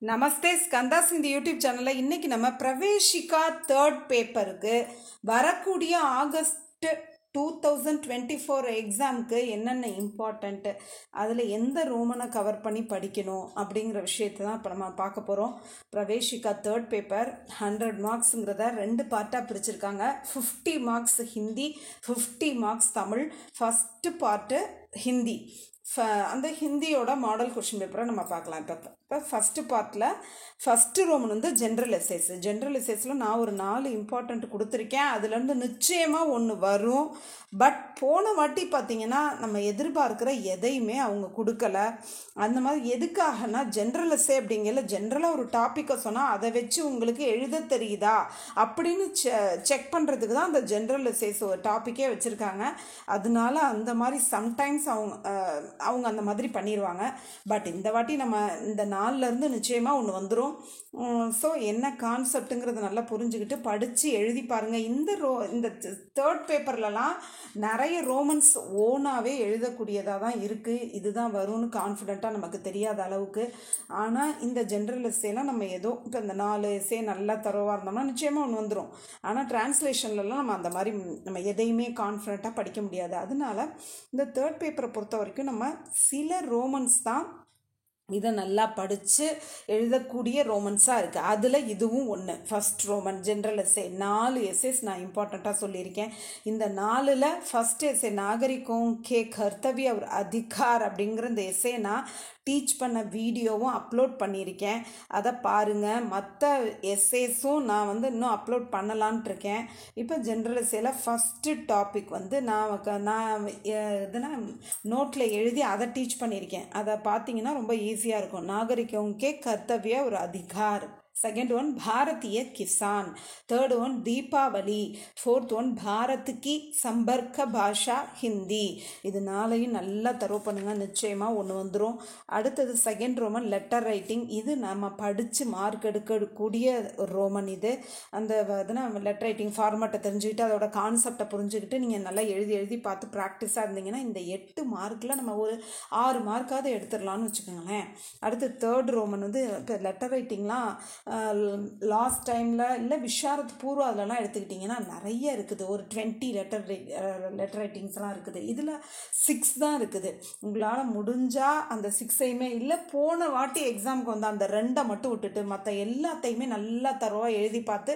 நமஸ்தே ஸ்கந்தாஸ் இந்த யூடியூப் சேனலில் இன்றைக்கி நம்ம பிரவேஷிகா தேர்ட் பேப்பருக்கு வரக்கூடிய ஆகஸ்ட் 2024 எக்ஸாமுக்கு என்னென்ன இம்பார்ட்டண்ட்டு, அதில் எந்த ரோமனை கவர் பண்ணி படிக்கணும் அப்படிங்கிற விஷயத்தை தான் இப்போ நம்ம பார்க்க போகிறோம். பிரவேஷிகா தேர்ட் பேப்பர் 100 மார்க்ஸுங்கிறத 2 பார்ட்டாக பிரிச்சிருக்காங்க. 50 marks Hindi, 50 marks Tamil. First part Hindi. அந்த ஹிந்தியோட மாடல் கொஷின் பேப்பரை நம்ம பார்க்கலாம். இப்போ ஃபஸ்ட்டு பார்ட்டில் ஃபஸ்ட்டு ரோமன் வந்து ஜென்ரல் எஸ்ஸேஸில் நான் ஒரு 4 இம்பார்ட்டண்ட் கொடுத்துருக்கேன். அதுலேருந்து நிச்சயமாக ஒன்று வரும். பட் போன வாட்டி பார்த்திங்கன்னா நம்ம எதிர்பார்க்குற எதையுமே அவங்க கொடுக்கல. அந்த மாதிரி எதுக்காகனா ஜென்ரல் எஸ்ஸே அப்படிங்கிற ஜென்ரலாக ஒரு டாப்பிக்கை சொன்னால் அதை வச்சு உங்களுக்கு எழுத தெரியுதா அப்படின்னு செக் பண்ணுறதுக்கு தான் அந்த ஜென்ரல் எஸ்ஸேஸ் ஒரு டாப்பிக்கே வச்சுருக்காங்க. அதனால அந்த மாதிரி சம்டைம்ஸ் அவங்க அந்த மாதிரி பண்ணிடுவாங்க. பட் இந்த வாட்டி நம்ம இந்த 4லேருந்து நிச்சயமாக ஒன்று வந்துடும். ஸோ என்ன கான்செப்ட்டுங்கிறத நல்லா புரிஞ்சுக்கிட்டு படித்து எழுதி பாருங்கள். இந்த தேர்ட் பேப்பர்லலாம் நிறைய ரோமன்ஸ் ஓனாகவே எழுதக்கூடியதாக தான் இருக்குது. இதுதான் வரும்னு கான்ஃபிடெண்ட்டாக நமக்கு தெரியாத அளவுக்கு. ஆனால் இந்த ஜென்ரல் எஸ்ஸேலாம் நம்ம ஏதோ இப்போ இந்த 4 எஸ்ஸே நல்லா தரோவாக இருந்தோம்னா நிச்சயமாக ஒன்று வந்துடும். ஆனால் டிரான்ஸ்லேஷன்லலாம் நம்ம அந்த மாதிரி நம்ம எதையுமே கான்ஃபிடெண்ட்டாக படிக்க முடியாது. அதனால இந்த தேர்ட் பேப்பரை பொறுத்த வரைக்கும் நம்ம சில ரோமன்ஸ் தான் இதை நல்லா படித்து எழுதக்கூடிய ரோமன்ஸாக இருக்குது. அதில் இதுவும் ஒன்று. First Roman general essay 4 essays நான் இம்பார்ட்டண்ட்டாக சொல்லியிருக்கேன். இந்த 4ல் ஃபஸ்ட் எஸ்ஸே நாகரிகம் கே கர்த்தவிய ஒரு அதிகார் அப்படிங்கிற இந்த எஸ்ஸே நான் டீச் பண்ண வீடியோவும் அப்லோட் பண்ணியிருக்கேன். அதை பாருங்கள். மற்ற எஸ்ஸேஸும் நான் வந்து இன்னும் அப்லோட் பண்ணலான்ட்டு இருக்கேன். இப்போ ஜென்ரல் எஸ்ஸேல ஃபஸ்ட்டு டாபிக் வந்து நான் எதுனா நோட்டில் எழுதி அதை டீச் பண்ணியிருக்கேன். அதை பார்த்தீங்கன்னா ரொம்ப ஈஸியாக இருக்கும். நாகரிகம் கே கர்த்தவிய ஒரு அதிகார். செகண்ட் ஒன் பாரதிய கிசான். Third one Deepavali. Fourth one Bharat கி சம்பர்க்க பாஷா ஹிந்தி. இது 4ஐயும் நல்லா தரவு பண்ணுங்கள். நிச்சயமாக ஒன்று வந்துடும். அடுத்தது செகண்ட் ரோமன் லெட்டர் ரைட்டிங். இது நம்ம படித்து மார்க் எடுக்கக்கூடிய ஒரு ரோமன். இது அந்த இதனால் லெட்டர் ரைட்டிங் ஃபார்மேட்டை தெரிஞ்சுக்கிட்டு அதோட கான்செப்டை புரிஞ்சுக்கிட்டு நீங்கள் நல்லா எழுதி பார்த்து ப்ராக்டிஸாக இருந்தீங்கன்னா இந்த 8 மார்க்கில் நம்ம ஒரு 6 மார்க்காவது எடுத்துடலான்னு வச்சுக்கோங்களேன். அடுத்து தேர்ட் ரோமன் வந்து இப்போ லெட்டர் ரைட்டிங்லாம் லாஸ்ட் டைமில் இல்லை விஷாரத் பூர்வம் அதிலலாம் எடுத்துக்கிட்டிங்கன்னா நிறைய இருக்குது. ஒரு 20 லெட்டர் ரைட்டிங்ஸ்லாம் இருக்குது. இதில் 6 தான் இருக்குது. உங்களால் முடிஞ்சால் அந்த 6ஐயுமே இல்லை போன வாட்டி எக்ஸாமுக்கு வந்து அந்த 2 மட்டும் விட்டுட்டு மற்ற எல்லாத்தையுமே நல்லா தரவாக எழுதி பார்த்து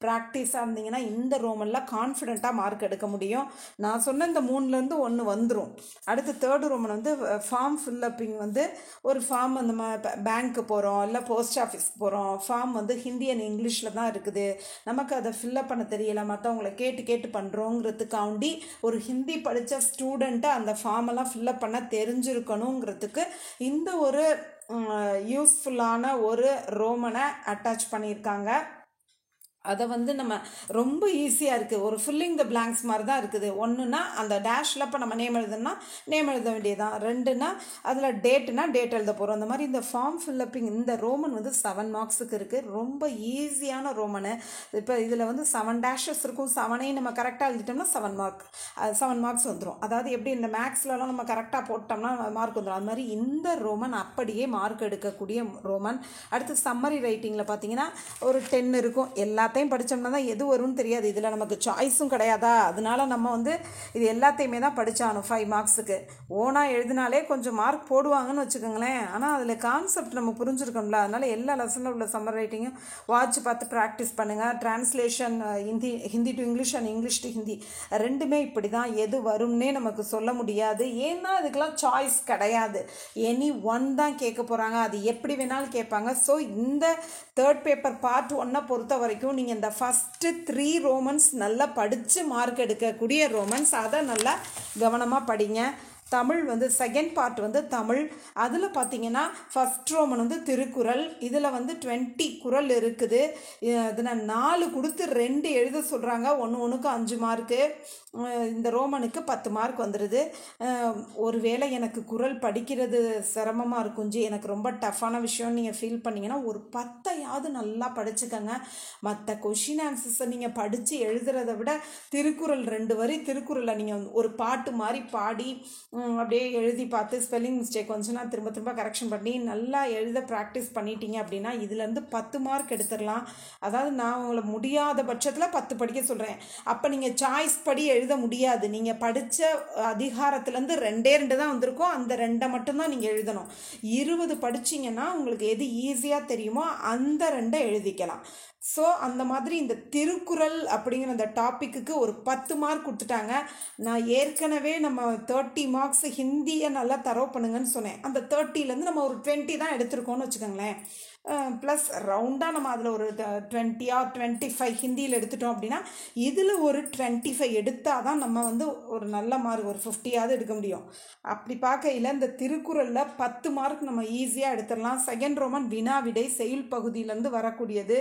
ப்ராக்டிஸாக இருந்தீங்கன்னா இந்த ரோமனில் கான்ஃபிடெண்ட்டாக மார்க் எடுக்க முடியும். நான் சொன்ன இந்த 3லேருந்து ஒன்று வந்துடும். அடுத்து தேர்டு ரோமன் வந்து ஃபார்ம் ஃபில்லப்பிங் வந்து ஒரு ஃபார்ம் நம்ம பேங்க்கு போகிறோம் இல்லை போஸ்ட் ஆஃபீஸ்க்கு போகிறோம். ஃபார்ம் வந்து ஹிந்தி அண்ட் இங்கிலீஷில் தான் இருக்குது. நமக்கு அதை ஃபில்லப் பண்ண தெரியல, மற்றவங்களை கேட்டு பண்ணுறோங்கிறதுக்காண்டி ஒரு ஹிந்தி படித்த ஸ்டூடெண்ட்டை அந்த ஃபார்மெல்லாம் ஃபில்லப் பண்ண தெரிஞ்சிருக்கணுங்கிறதுக்கு இந்த ஒரு யூஸ்ஃபுல்லான ஒரு ரோமனை அட்டாச் பண்ணியிருக்காங்க. அதை வந்து நம்ம ரொம்ப ஈஸியாக இருக்குது. ஒரு ஃபில்லிங் த பிளாங்க்ஸ் மாதிரி தான் இருக்குது. ஒன்றுனா அந்த டேஷில் இப்போ நம்ம நேம் எழுதுனா நேம் எழுத வேண்டியதான். 2னா அதில் டேட்டுனா டேட் எழுத போகிறோம். அந்த மாதிரி இந்த ஃபார்ம் ஃபில்லப்பிங் இந்த ரோமன் வந்து 7 மார்க்ஸுக்கு இருக்குது. ரொம்ப ஈஸியான ரோமனு. இப்போ இதில் வந்து 7 டேஷஸ் இருக்கும். 7ஐயும் நம்ம கரெக்டாக எழுதிட்டோம்னா 7 மார்க்ஸ் வந்துடும். அதாவது எப்படி இந்த மேக்ஸ்லலாம் நம்ம கரெக்டாக போட்டோம்னா மார்க் வந்துடும். அது மாதிரி இந்த ரோமன் அப்படியே மார்க் எடுக்கக்கூடிய ரோமன். அடுத்து சம்மரி ரைட்டிங்கில் பார்த்தீங்கன்னா ஒரு 10 இருக்கும். எல்லாத்தையும் படித்தோம்னா தான் எது வரும்னு தெரியாது. இதில் நமக்கு சாய்ஸும் கிடையாதா. அதனால நம்ம வந்து இது எல்லாத்தையுமே தான் படித்தாகணும். 5 மார்க்ஸுக்கு ஓனாக எழுதினாலே கொஞ்சம் மார்க் போடுவாங்கன்னு வச்சுக்கோங்களேன். ஆனால் அதில் கான்செப்ட் நம்ம புரிஞ்சுருக்கோம்ல. அதனால் எல்லா லெசனில் உள்ள சம்மர் ரைட்டிங்கும் வாட்ச் பார்த்து ப்ராக்டிஸ் பண்ணுங்கள். Translation Hindi to English and English to Hindi 2மே இப்படி தான். எது வரும்னே நமக்கு சொல்ல முடியாது. ஏன்னா இதுக்கெல்லாம் சாய்ஸ் கிடையாது. எனி ஒன் தான் கேட்க போகிறாங்க. அது எப்படி வேணாலும் கேட்பாங்க. ஸோ இந்த தேர்ட் பேப்பர் பார்ட் 1 பொறுத்த வரைக்கும் நீங்கள் இந்த ஃபஸ்ட்டு 3 ரோமன்ஸ் நல்லா படித்து மார்க் எடுக்கக்கூடிய ரோமன்ஸ், அதை நல்லா கவனமாக படிங்க. தமிழ் வந்து செகண்ட் பார்ட் வந்து தமிழ். அதில் பார்த்தீங்கன்னா ஃபஸ்ட் ரோமன் வந்து திருக்குறள். இதில் வந்து 20 குறள் இருக்குது. இதில் 4 கொடுத்து 2 எழுத சொல்கிறாங்க. ஒன்றுக்கு 5 மார்க்கு. இந்த ரோமனுக்கு 10 மார்க் வந்துடுது. ஒருவேளை எனக்கு குறள் படிக்கிறது சிரமமாக இருக்கும், எனக்கு ரொம்ப டஃப்பான விஷயம் நீங்கள் ஃபீல் பண்ணிங்கன்னா ஒரு 10ஐயாவது நல்லா படிச்சுக்கோங்க. மற்ற கொஷின் ஆன்சர்ஸை நீங்கள் படித்து எழுதுறதை விட திருக்குறள் 2 வரி திருக்குறளை நீங்கள் ஒரு பாட்டு மாதிரி பாடி அப்படியே எழுதி பார்த்து ஸ்பெல்லிங் மிஸ்டேக் வந்துச்சுன்னா திரும்ப திரும்ப கரெக்ஷன் பண்ணி நல்லா எழுத ப்ராக்டிஸ் பண்ணிட்டீங்க அப்படின்னா இதுலேருந்து 10 மார்க் எடுத்துடலாம். அதாவது நான் உங்களை முடியாத பட்சத்தில் 10 படிக்க சொல்கிறேன். அப்போ நீங்கள் சாய்ஸ் படி எழுத முடியாது. நீங்கள் படித்த அதிகாரத்துலேருந்து 2 தான் வந்திருக்கோம். அந்த 2 மட்டும்தான் நீங்கள் எழுதணும். 20 படிச்சிங்கன்னா உங்களுக்கு எது ஈஸியாக தெரியுமோ அந்த 2 எழுதிக்கலாம். ஸோ அந்த மாதிரி இந்த திருக்குறள் அப்படிங்கிற அந்த டாப்பிக்கு ஒரு 10 மார்க் கொடுத்துட்டாங்க. நான் ஏற்கனவே நம்ம 30 மார்க்ஸ் ஹிந்தியை நல்லா தரவு பண்ணுங்கன்னு சொன்னேன். அந்த 30லேருந்து நம்ம ஒரு 20 தான் எடுத்திருக்கோம்னு வச்சுக்கோங்களேன். ப்ளஸ் ரவுண்டாக நம்ம அதில் ஒரு 20 or 25 ஹிந்தியில் எடுத்துட்டோம் அப்படின்னா இதில் ஒரு 25 எடுத்தால் தான் நம்ம வந்து ஒரு நல்ல மார்க் ஒரு 50ஆவது எடுக்க முடியும். அப்படி பார்க்கையில் இந்த திருக்குறளில் 10 மார்க் நம்ம ஈஸியாக எடுத்துடலாம். செகண்ட் ரோமன் வினா விடை செய்யுள் பகுதியிலேருந்து வரக்கூடியது.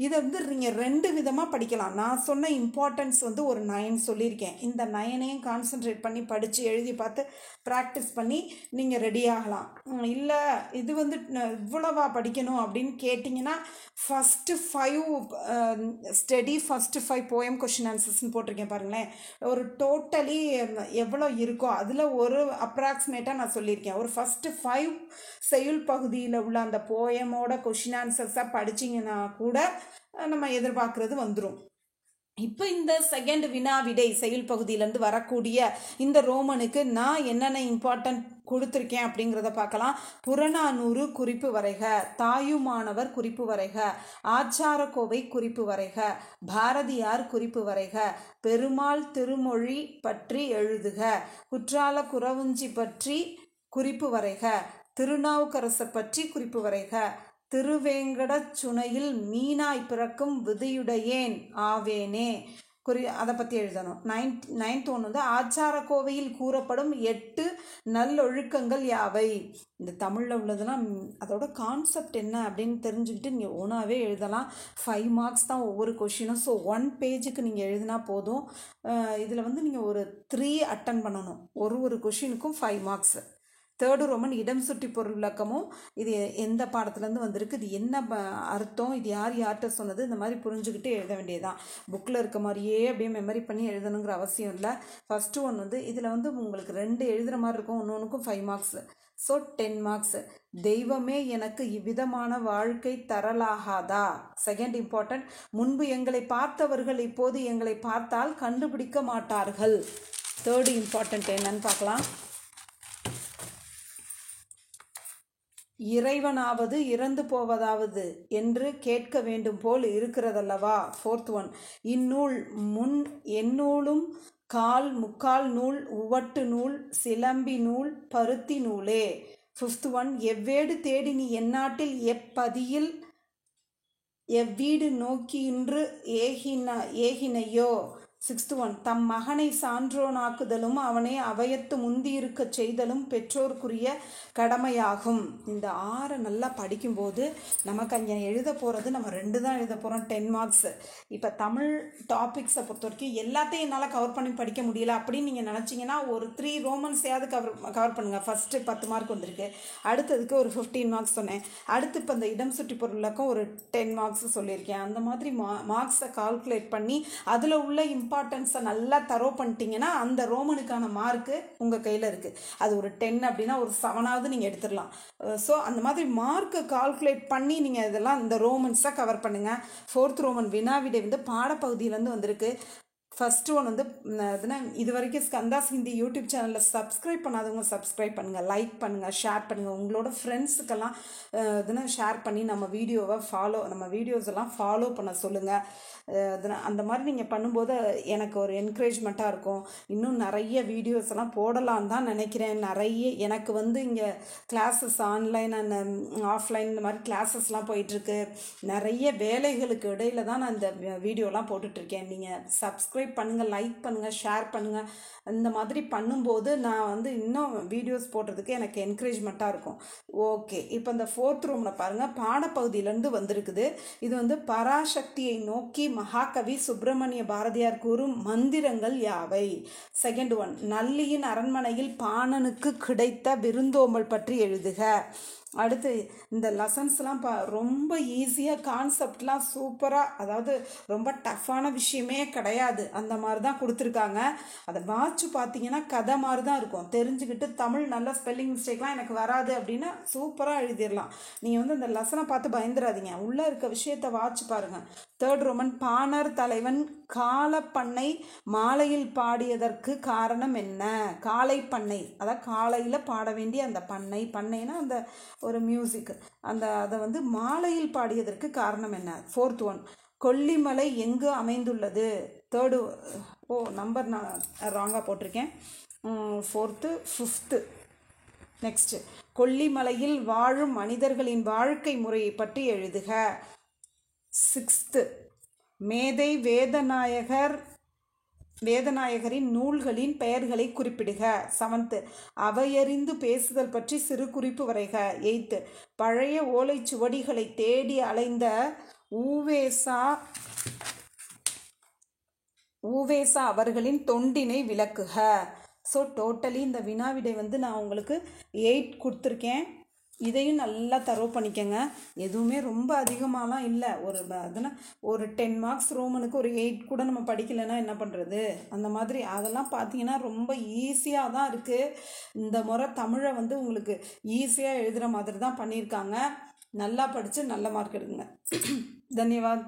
இதை வந்து நீங்கள் 2 விதமாக படிக்கலாம். நான் சொன்ன இம்பார்ட்டன்ஸ் வந்து ஒரு 9 சொல்லியிருக்கேன். இந்த 9ஐயும் கான்சென்ட்ரேட் பண்ணி படித்து எழுதி பார்த்து ப்ராக்டிஸ் பண்ணி நீங்கள் ரெடி ஆகலாம். இல்லை இது வந்து இவ்வளவா படிக்கணும் அப்படின்னு கேட்டிங்கன்னா first 5 study first 5 poem question ஆன்சர்ஸ்ன்னு போட்டிருக்கேன் பாருங்களேன். ஒரு டோட்டலி எவ்வளோ இருக்கோ அதில் ஒரு அப்ராக்சிமேட்டாக நான் சொல்லியிருக்கேன். ஒரு ஃபஸ்ட்டு 5 செய்யுள் பகுதியில் உள்ள அந்த போயமோட கொஷின் ஆன்சர்ஸாக படிச்சிங்கன்னா கூட நம்ம எதிர்பார்க்குறது வந்துடும். இப்போ இந்த செகண்ட் வினா விடை செய்யுள் பகுதியிலேருந்து வரக்கூடிய இந்த ரோமனுக்கு நான் என்னென்ன இம்பார்ட்டன்ட் கொடுத்துருக்கேன் அப்படிங்கிறத பார்க்கலாம். புறநானூறு குறிப்பு வரைக, தாயுமானவர் குறிப்பு வரைக, ஆச்சாரக்கோவை குறிப்பு வரைக, பாரதியார் குறிப்பு வரைக, பெருமாள் திருமொழி பற்றி எழுதுக, குற்றால குறவஞ்சி பற்றி குறிப்பு வரைக, திருநாவுக்கரசர் பற்றி குறிப்பு வரைக, திருவேங்கடச் சுனையில் மீனாய் பிறக்கும் விதியுடையேன் ஆவேனே அதை பற்றி எழுதணும். 9th ஒன்று வந்து ஆச்சாரக்கோவையில் கூறப்படும் 8 நல்லொழுக்கங்கள் யாவை. இந்த தமிழில் உள்ளதெல்லாம் அதோட கான்செப்ட் என்ன அப்படின்னு தெரிஞ்சுக்கிட்டு நீங்கள் ஓனாகவே எழுதலாம். 5 மார்க்ஸ் தான் ஒவ்வொரு கொஷினும். ஸோ 1 பேஜுக்கு நீங்கள் எழுதினா போதும். இதில் வந்து நீங்கள் ஒரு 3 அட்டன் பண்ணணும். ஒரு கொஷினுக்கும் 5 மார்க்ஸ். தேர்டு ரோமன் இடம் சுட்டி பொருள் விளக்கமும் இது எந்த பாடத்துலேருந்து வந்திருக்கு, இது என்ன அர்த்தம், இது யார்கிட்ட சொன்னது, இந்த மாதிரி புரிஞ்சுக்கிட்டு எழுத வேண்டியதுதான். புக்கில் இருக்க மாதிரியே அப்படியே மெமரி பண்ணி எழுதணுங்கிற அவசியம் இல்லை. ஃபஸ்ட்டு ஒன் வந்து இதில் வந்து உங்களுக்கு 2 எழுதுகிற மாதிரி இருக்கும். ஒன்றுக்கும் 5 மார்க்ஸ். So 10 marks. தெய்வமே எனக்கு இவ்விதமான வாழ்க்கை தரலாகாதா. Second important. முன்பு எங்களை பார்த்தவர்கள் இப்போது எங்களை பார்த்தால் கண்டுபிடிக்க மாட்டார்கள். தேர்டு இம்பார்ட்டன்ட் என்னன்னு பார்க்கலாம். இறைவனாவது இறந்து போவதாவது என்று கேட்க வேண்டும் போல் இருக்கிறதல்லவா. Fourth one. இந்நூல் முன் எந்நூலும் கால் முக்கால் நூல் உவட்டு நூல் சிலம்பி நூல் பருத்தி நூலே. Fifth one. எவ்வேடு தேடி நீ எந்நாட்டில் எப்பதியில் எவ்வீடு நோக்கி இன்று ஏகினையோ. Sixth one. தம் மகனை சான்றோனாக்குதலும் அவனை அவையத்து முந்தியிருக்க செய்தலும் பெற்றோருக்குரிய கடமையாகும். இந்த 6 நல்லா படிக்கும்போது நமக்கு அங்கே எழுத போகிறது நம்ம 2 தான் எழுத போகிறோம். 10 மார்க்ஸ். இப்போ தமிழ் டாபிக்ஸை பொறுத்த வரைக்கும் எல்லாத்தையும் என்னால் கவர் பண்ணி படிக்க முடியல அப்படின்னு நீங்கள் நினச்சிங்கன்னா ஒரு 3 ரோமன்ஸையாவது கவர் பண்ணுங்கள். ஃபஸ்ட்டு 10 மார்க் வந்திருக்கு. அடுத்ததுக்கு ஒரு 15 மார்க்ஸ் சொன்னேன். அடுத்து இப்போ இந்த இடம் சுற்றி பொருளுக்கும் ஒரு 10 மார்க்ஸ் சொல்லியிருக்கேன். அந்த மாதிரி மார்க்ஸை கால்குலேட் பண்ணி அதில் உள்ள இம்பார்ட்டன்ஸை நல்லா தரவு பண்ணிட்டீங்கன்னா அந்த ரோமனுக்கான மார்க்கு உங்கள் கையில் இருக்குது. அது ஒரு 10 அப்படின்னா ஒரு 7ஆவது நீங்கள் எடுத்துடலாம். ஸோ அந்த மாதிரி மார்க்கை கால்குலேட் பண்ணி நீங்கள் இதெல்லாம் இந்த ரோமன்ஸை கவர் பண்ணுங்கள். ஃபோர்த் ரோமன் வினாவிடை வந்து பாடப்பகுதியிலேருந்து வந்திருக்கு. ஃபஸ்ட்டு ஒன் வந்து இது வரைக்கும் ஸ்கந்தாஸ் ஹிந்தி யூடியூப் சேனலில் சப்ஸ்கிரைப் பண்ணாதவங்க சப்ஸ்கிரைப் பண்ணுங்கள், லைக் பண்ணுங்கள், ஷேர் பண்ணுங்கள். உங்களோட ஃப்ரெண்ட்ஸுக்கெல்லாம் ஷேர் பண்ணி நம்ம வீடியோஸ் எல்லாம் ஃபாலோ பண்ண சொல்லுங்கள். அந்த மாதிரி நீங்கள் பண்ணும்போது எனக்கு ஒரு என்கரேஜ்மெண்ட்டாக இருக்கும். இன்னும் நிறைய வீடியோஸ் எல்லாம் போடலான்னு தான் நினைக்கிறேன். நிறைய எனக்கு வந்து இங்கே கிளாஸஸ் ஆன்லைன் அண்ட் ஆஃப்லைன் இந்த மாதிரி கிளாஸஸ்லாம் போயிட்டுருக்கு. நிறைய வேலைகளுக்கு இடையில தான் நான் இந்த வீடியோலாம் போட்டுட்ருக்கேன். நீங்கள் சப்ஸ்கிரைப் பண்ணுங்கள், லைக் பண்ணுங்கள், ஷேர் பண்ணுங்கள். இந்த மாதிரி பண்ணும்போது நான் வந்து இன்னும் வீடியோஸ் போடுறதுக்கு எனக்கு என்கரேஜ்மெண்ட்டாக இருக்கும். ஓகே, இப்போ இந்த 4th ரூமில் பாருங்கள், பாடப்பகுதியிலேருந்து வந்திருக்குது. இது வந்து பராசக்தியை நோக்கி மகாகவி சுப்பிரமணிய பாரதியார் கூறும் மந்திரங்கள் யாவை. Second one. நல்லியின் அரண்மனையில் பாணனுக்கு கிடைத்த விருந்தோம்பல் பற்றி எழுதுக. அடுத்து இந்த லெசன்ஸ்லாம் ரொம்ப ஈஸியாக கான்செப்ட்லாம் சூப்பராக, அதாவது ரொம்ப டஃப்பான விஷயமே கிடையாது, அந்த மாதிரி தான் கொடுத்துருக்காங்க. அதை வாட்ச் பார்த்தீங்கன்னா கதை மாதிரி தான் இருக்கும். தெரிஞ்சுக்கிட்டு தமிழ் நல்ல ஸ்பெல்லிங் மிஸ்டேக்லாம் எனக்கு வராது அப்படின்னா சூப்பராக எழுதிடலாம். நீங்கள் வந்து இந்த லெசனை பார்த்து பயந்துடாதீங்க, உள்ளே இருக்க விஷயத்தை வாட்ச் பாருங்கள். 3rd ரோமன், பாணர் தலைவன் காலப்பண்ணை மாலையில் பாடியதற்கு காரணம் என்ன? காலை பண்ணை, அதாவது காலையில் பாட வேண்டிய அந்த பண்ணைனா அந்த ஒரு மியூசிக், அதை வந்து மாலையில் பாடியதற்கு காரணம் என்ன? 4th ஒன், கொல்லிமலை எங்கு அமைந்துள்ளது? 3rd, நம்பர் நான் ராங்காக போட்டிருக்கேன். 4th, 5th. நெக்ஸ்ட்டு, கொல்லிமலையில் வாழும் மனிதர்களின் வாழ்க்கை முறையை பற்றி எழுதுக. 6th, மேதை வேதநாயகரின் நூல்களின் பெயர்களை குறிப்பிடுக. 7th, அவையறிந்து பேசுதல் பற்றி சிறு குறிப்பு வரைக. 8th, பழைய ஓலைச்சுவடிகளை தேடி அலைந்த ஊவேசா அவர்களின் தொண்டினை விளக்குக. ஸோ டோட்டலி இந்த வினாவிடை வந்து நான் உங்களுக்கு 8 கொடுத்துருக்கேன். இதையும் நல்லா தரவு பண்ணிக்கங்க. எதுவுமே ரொம்ப அதிகமாகலாம் இல்லை. ஒரு 10 மார்க்ஸ் ரோமனுக்கு ஒரு 8 கூட நம்ம படிக்கலைன்னா என்ன பண்ணுறது? அந்த மாதிரி அதெல்லாம் பார்த்தீங்கன்னா ரொம்ப ஈஸியாக தான் இருக்குது. இந்த முறை தமிழை வந்து உங்களுக்கு ஈஸியாக எழுதுகிற மாதிரி தான் பண்ணியிருக்காங்க. நல்லா படித்து நல்ல மார்க் எடுங்க. தன்யவாத்.